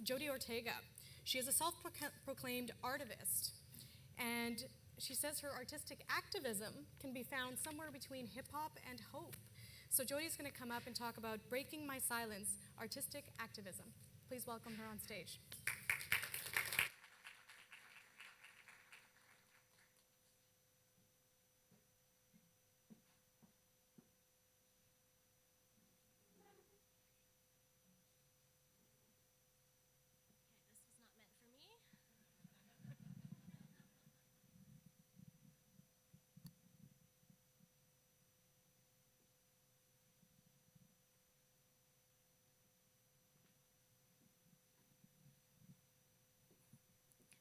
Jodie Ortega. She is a self-proclaimed artivist, and she says her artistic activism can be found somewhere between hip-hop and hope. So Jodie's going to come up and talk about Breaking My Silence, artistic activism. Please welcome her on stage.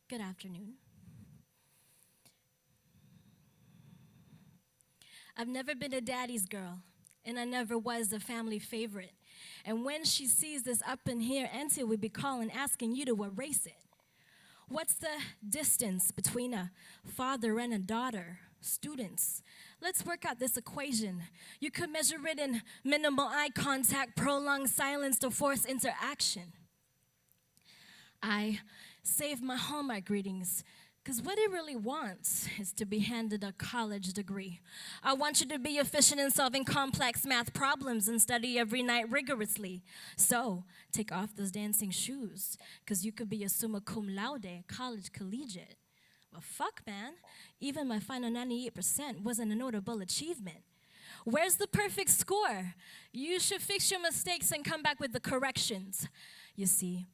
Good afternoon. I've never been a daddy's girl, and I never was a family favorite. And when she sees this up in here, Auntie would be calling, asking you to erase it. What's the distance between a father and a daughter? Students, let's work out this equation. You could measure it in minimal eye contact, prolonged silence to force interaction. I save my Hallmark readings, because what he really wants is to be handed a college degree. I want you to be efficient in solving complex math problems and study every night rigorously. So, take off those dancing shoes, because you could be a summa cum laude, college collegiate. Well, fuck, man. Even my final 98% wasn't a notable achievement. Where's the perfect score? You should fix your mistakes and come back with the corrections. You see,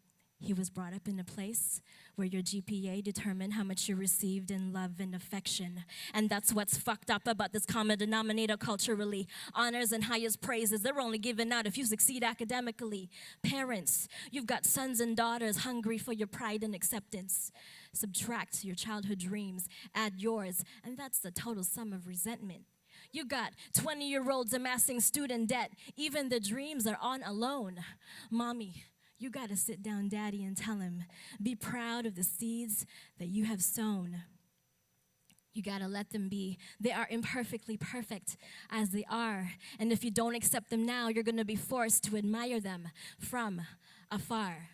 he was brought up in a place where your GPA determined how much you received in love and affection. And that's what's fucked up about this common denominator culturally. Honors and highest praises, they're only given out if you succeed academically. Parents, you've got sons and daughters hungry for your pride and acceptance. Subtract your childhood dreams, add yours, and that's the total sum of resentment. You got 20-year-olds amassing student debt. Even the dreams are on a loan. Mommy, you got to sit down, Daddy, and tell him, be proud of the seeds that you have sown. You got to let them be. They are imperfectly perfect as they are. And if you don't accept them now, you're going to be forced to admire them from afar.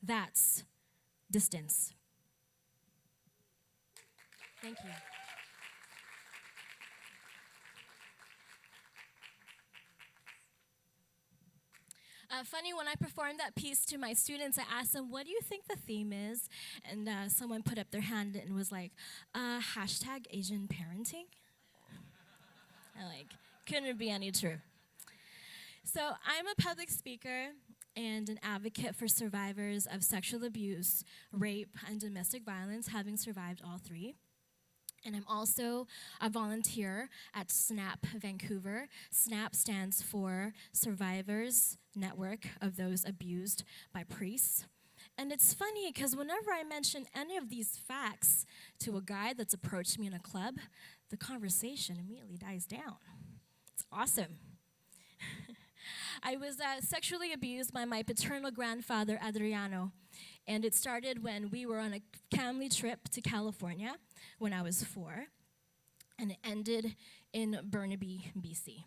That's distance. Thank you. Funny, when I performed that piece to my students, I asked them, what do you think the theme is? And someone put up their hand and was like, hashtag Asian parenting. Couldn't be any true. So I'm a public speaker and an advocate for survivors of sexual abuse, rape, and domestic violence, having survived all three. And I'm also a volunteer at SNAP Vancouver. SNAP stands for Survivors Network of Those Abused by Priests. And it's funny because whenever I mention any of these facts to a guy that's approached me in a club, the conversation immediately dies down. It's awesome. I was sexually abused by my paternal grandfather, Adriano. And it started when we were on a family trip to California when I was 4. And it ended in Burnaby, BC.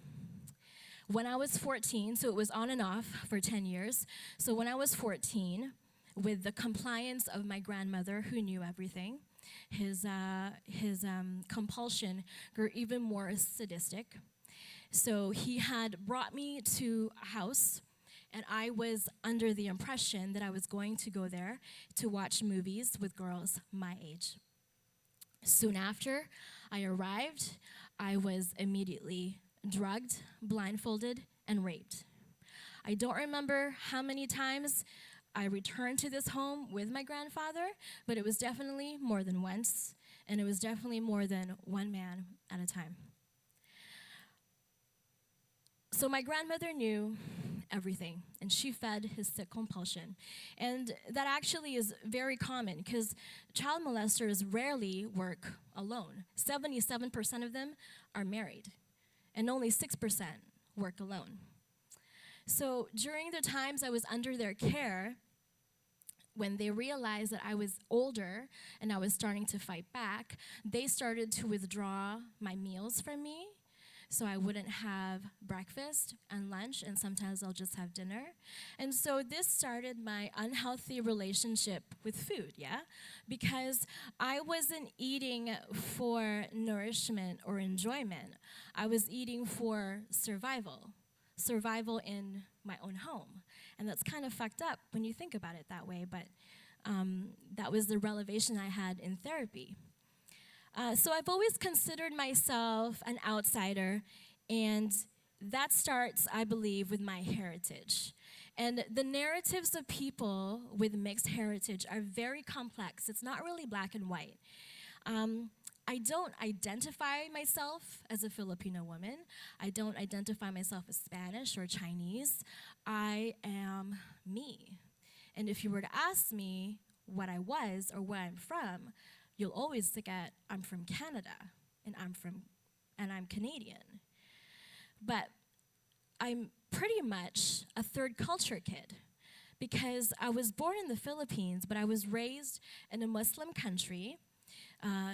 When I was 14, so it was on and off for 10 years. So when I was 14, with the compliance of my grandmother who knew everything, his compulsion grew even more sadistic. So he had brought me to a house, and I was under the impression that I was going to go there to watch movies with girls my age. Soon after I arrived, I was immediately drugged, blindfolded, and raped. I don't remember how many times I returned to this home with my grandfather, but it was definitely more than once, and it was definitely more than one man at a time. So my grandmother knew everything, and she fed his sick compulsion. And that actually is very common, because child molesters rarely work alone. 77% of them are married, and only 6% work alone. So during the times I was under their care, when they realized that I was older and I was starting to fight back, they started to withdraw my meals from me. so I wouldn't have breakfast and lunch, and sometimes I'll just have dinner. And so this started my unhealthy relationship with food, yeah? Because I wasn't eating for nourishment or enjoyment. I was eating for survival in my own home. And that's kind of fucked up when you think about it that way, but that was the revelation I had in therapy. So I've always considered myself an outsider, and that starts, I believe, with my heritage. And the narratives of people with mixed heritage are very complex. It's not really black and white. I don't identify myself as a Filipino woman. I don't identify myself as Spanish or Chinese. I am me. And if you were to ask me what I was or where I'm from, you'll always get, I'm from Canada, and I'm Canadian. But I'm pretty much a third culture kid, because I was born in the Philippines, but I was raised in a Muslim country,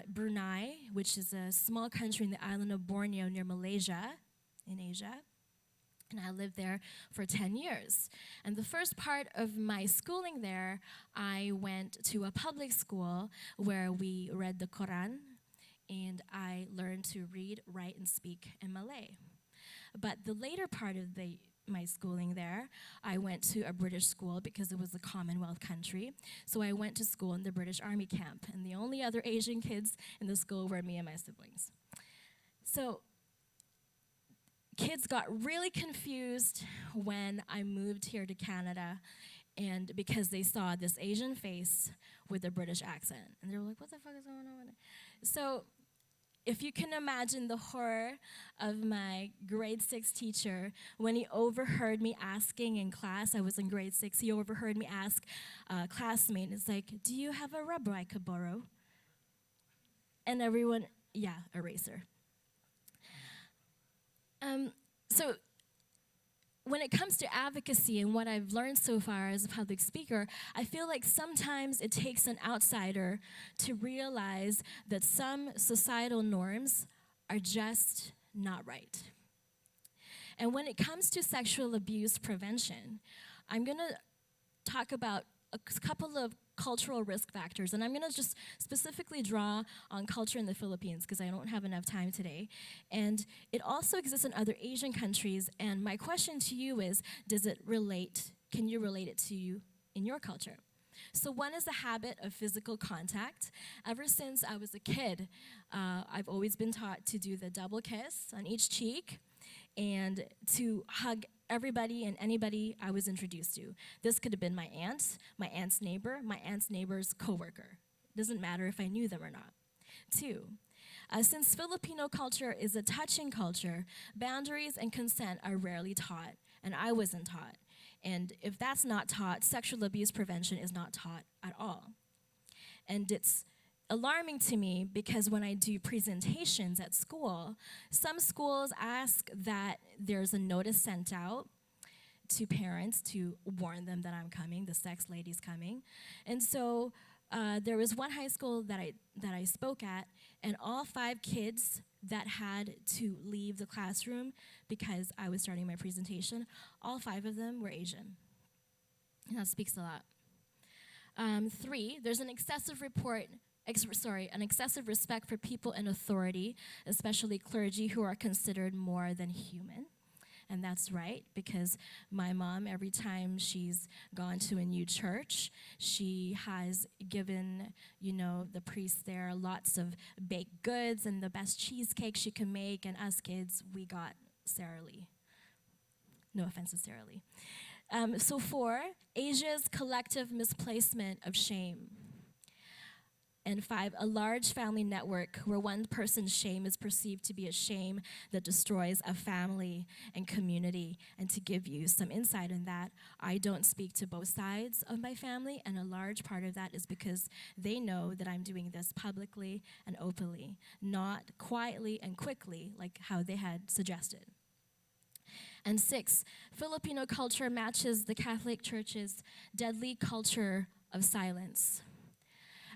Brunei, which is a small country in the island of Borneo near Malaysia in Asia. And I lived there for 10 years. And the first part of my schooling there, I went to a public school where we read the Quran, and I learned to read, write, and speak in Malay. But the later part of my schooling there, I went to a British school because it was a Commonwealth country. So I went to school in the British Army camp, and the only other Asian kids in the school were me and my siblings. So kids got really confused when I moved here to Canada, and because they saw this Asian face with a British accent. And they were like, what the fuck is going on? So if you can imagine the horror of my grade 6 teacher when he overheard me asking in class, I was in grade 6, he overheard me ask a classmate, it's like, do you have a rubber I could borrow? And everyone, yeah, eraser. So when it comes to advocacy and what I've learned so far as a public speaker, I feel like sometimes it takes an outsider to realize that some societal norms are just not right. And when it comes to sexual abuse prevention, I'm going to talk about a couple of cultural risk factors, and I'm going to just specifically draw on culture in the Philippines because I don't have enough time today. And it also exists in other Asian countries, and my question to you is, can you relate it to you in your culture? So one is the habit of physical contact. Ever since I was a kid, I've always been taught to do the double kiss on each cheek and to hug everybody and anybody I was introduced to. This could have been my aunt's neighbor, my aunt's neighbor's coworker. Doesn't matter if I knew them or not. 2, since Filipino culture is a touching culture, boundaries and consent are rarely taught, and I wasn't taught. And if that's not taught, sexual abuse prevention is not taught at all. And it's alarming to me because when I do presentations at school, some schools ask that there's a notice sent out to parents to warn them that I'm coming, the sex lady's coming. And so there was one high school that I spoke at, and all 5 kids that had to leave the classroom because I was starting my presentation, all 5 of them were Asian. And that speaks a lot. 3, there's an excessive respect for people in authority, especially clergy who are considered more than human. And that's right, because my mom, every time she's gone to a new church, she has given, the priest there lots of baked goods and the best cheesecake she can make, and us kids, we got Sara Lee. No offense to Sara Lee. So 4, Asia's collective misplacement of shame. And 5, a large family network where one person's shame is perceived to be a shame that destroys a family and community. And to give you some insight in that, I don't speak to both sides of my family, and a large part of that is because they know that I'm doing this publicly and openly, not quietly and quickly like how they had suggested. And 6, Filipino culture matches the Catholic Church's deadly culture of silence.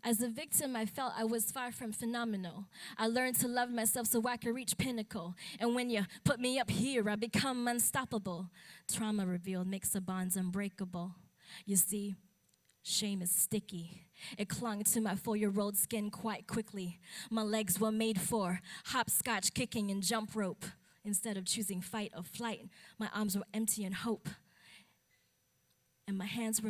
As a victim, I felt I was far from phenomenal. I learned to love myself so I could reach pinnacle. And when you put me up here, I become unstoppable. Trauma revealed makes the bonds unbreakable. You see, shame is sticky. It clung to my 4-year-old skin quite quickly. My legs were made for hopscotch kicking and jump rope. Instead of choosing fight or flight, my arms were empty in hope. And my arms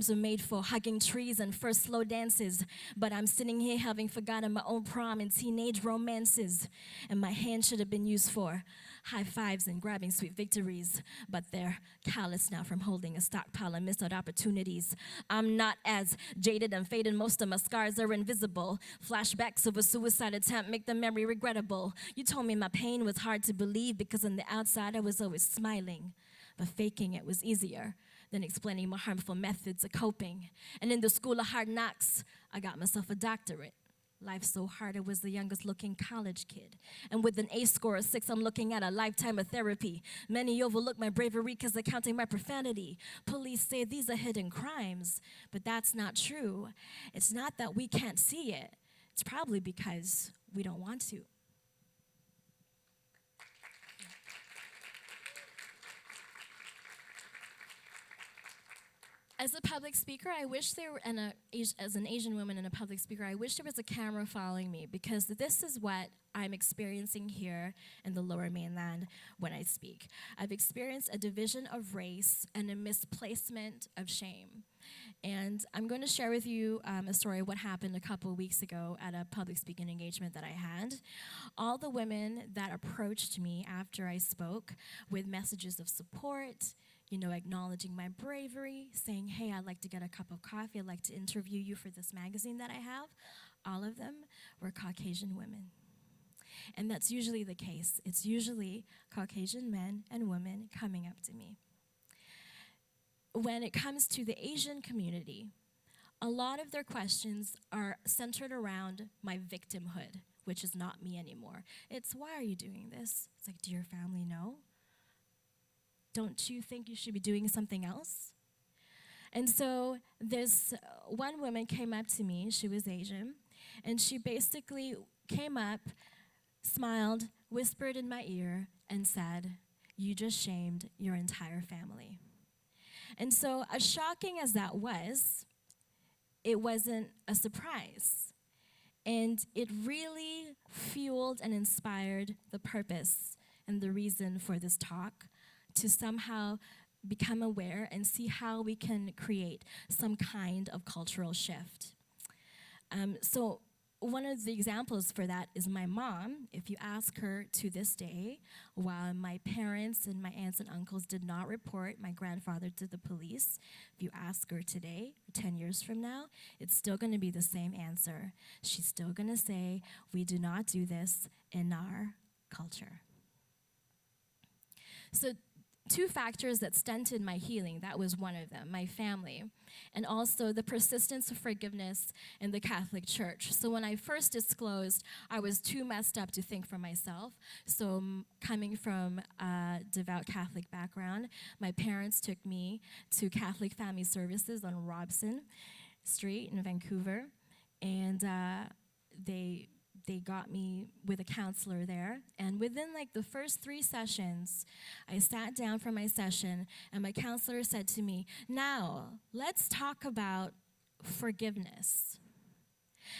were made for hugging trees and first slow dances. But I'm sitting here having forgotten my own prom and teenage romances. And my hands should have been used for high fives and grabbing sweet victories. But they're callous now from holding a stockpile of missed out opportunities. I'm not as jaded and faded, most of my scars are invisible. Flashbacks of a suicide attempt make the memory regrettable. You told me my pain was hard to believe because on the outside I was always smiling. But faking it was easier than explaining my harmful methods of coping. And in the school of hard knocks, I got myself a doctorate. Life so hard, I was the youngest looking college kid. And with an A score of 6, I'm looking at a lifetime of therapy. Many overlook my bravery because they're counting my profanity. Police say these are hidden crimes, but that's not true. It's not that we can't see it. It's probably because we don't want to. As a public speaker, I wish there were, as an Asian woman and a public speaker, I wish there was a camera following me because this is what I'm experiencing here in the Lower Mainland when I speak. I've experienced a division of race and a misplacement of shame. And I'm going to share with you a story of what happened a couple of weeks ago at a public speaking engagement that I had. All the women that approached me after I spoke with messages of support, acknowledging my bravery, saying, hey, I'd like to get a cup of coffee, I'd like to interview you for this magazine that I have. All of them were Caucasian women. And that's usually the case. It's usually Caucasian men and women coming up to me. When it comes to the Asian community, a lot of their questions are centered around my victimhood, which is not me anymore. It's, why are you doing this? It's like, do your family know? Don't you think you should be doing something else? And so this one woman came up to me, she was Asian, and she basically came up, smiled, whispered in my ear, and said, you just shamed your entire family. And so as shocking as that was, it wasn't a surprise. And it really fueled and inspired the purpose and the reason for this talk, to somehow become aware and see how we can create some kind of cultural shift. So one of the examples for that is my mom. If you ask her to this day, while my parents and my aunts and uncles did not report my grandfather to the police, if you ask her today, 10 years from now, it's still going to be the same answer. She's still going to say, we do not do this in our culture. So 2 factors that stunted my healing, that was one of them, my family, and also the persistence of forgiveness in the Catholic Church. So when I first disclosed, I was too messed up to think for myself. So coming from a devout Catholic background, my parents took me to Catholic Family Services on Robson Street in Vancouver, and they got me with a counselor there. And within the first 3 sessions, I sat down for my session and my counselor said to me, now let's talk about forgiveness.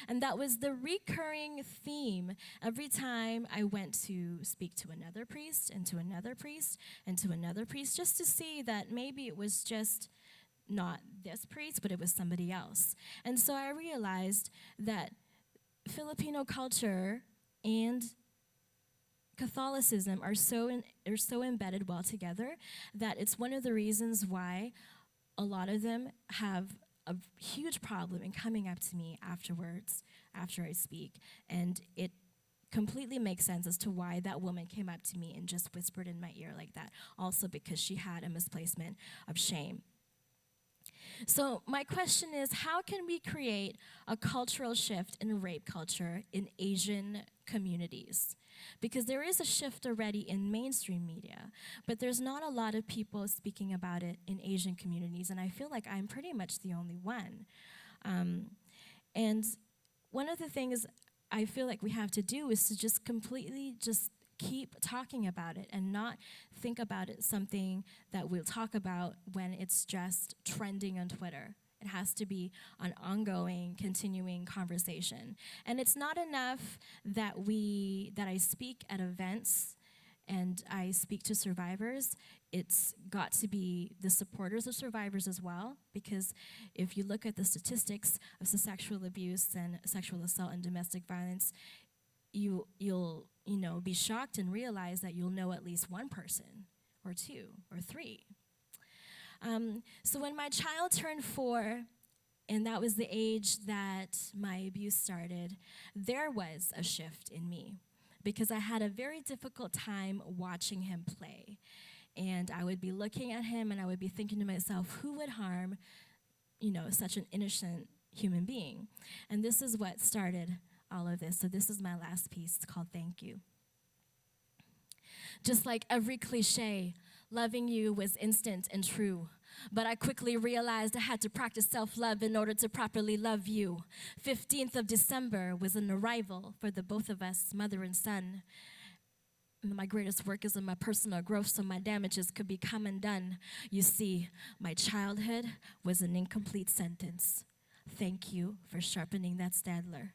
And that was the recurring theme every time I went to speak to another priest and to another priest and to another priest, just to see that maybe it was just not this priest, but it was somebody else. And so I realized that Filipino culture and Catholicism are so embedded well together that it's one of the reasons why a lot of them have a huge problem in coming up to me afterwards, after I speak. And it completely makes sense as to why that woman came up to me and just whispered in my ear like that, also because she had a misplacement of shame. So my question is, how can we create a cultural shift in rape culture in Asian communities? Because there is a shift already in mainstream media, but there's not a lot of people speaking about it in Asian communities, and I feel like I'm pretty much the only one. And one of the things I feel like we have to do is to just completely just keep talking about it and not think about it something that we'll talk about when it's just trending on Twitter. It has to be an ongoing, continuing conversation. And it's not enough that I speak at events and I speak to survivors. It's got to be the supporters of survivors as well, because if you look at the statistics of sexual abuse and sexual assault and domestic violence, you'll be shocked and realize that you'll know at least one person or two or three. So when my child turned 4, and that was the age that my abuse started, there was a shift in me, because I had a very difficult time watching him play. And I would be looking at him and I would be thinking to myself, who would harm, such an innocent human being? And this is what started all of this. So this is my last piece. It's called Thank You. Just like every cliche, loving you was instant and true. But I quickly realized I had to practice self-love in order to properly love you. 15th of December was an arrival for the both of us, mother and son. My greatest work is in my personal growth, so my damages could become undone. You see, my childhood was an incomplete sentence. Thank you for sharpening that Stadler.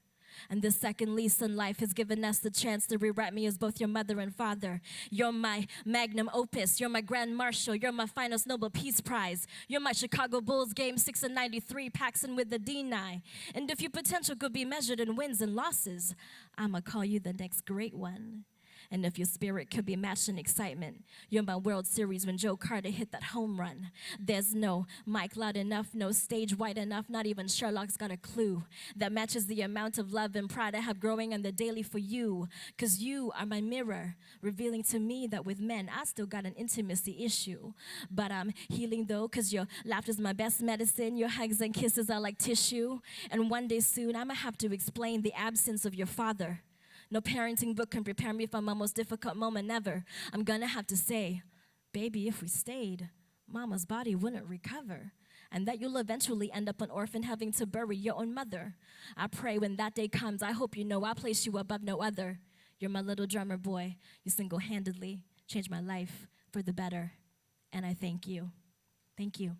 And this second lease on life has given us the chance to rewrite me as both your mother and father. You're my magnum opus. You're my grand marshal. You're my finest Nobel Peace Prize. You're my Chicago Bulls game 6 and 93, Paxson with the D9. And if your potential could be measured in wins and losses, I'ma call you the next great one. And if your spirit could be matched in excitement, you're my World Series when Joe Carter hit that home run. There's no mic loud enough, no stage wide enough, not even Sherlock's got a clue that matches the amount of love and pride I have growing on the daily for you. 'Cause you are my mirror, revealing to me that with men, I still got an intimacy issue. But I'm healing though, 'cause your laughter's my best medicine, your hugs and kisses are like tissue. And one day soon, I'ma have to explain the absence of your father. No parenting book can prepare me for my most difficult moment ever. I'm gonna have to say, baby, if we stayed, mama's body wouldn't recover. And that you'll eventually end up an orphan having to bury your own mother. I pray when that day comes, I hope you know I'll place you above no other. You're my little drummer boy. You single-handedly changed my life for the better. And I thank you. Thank you.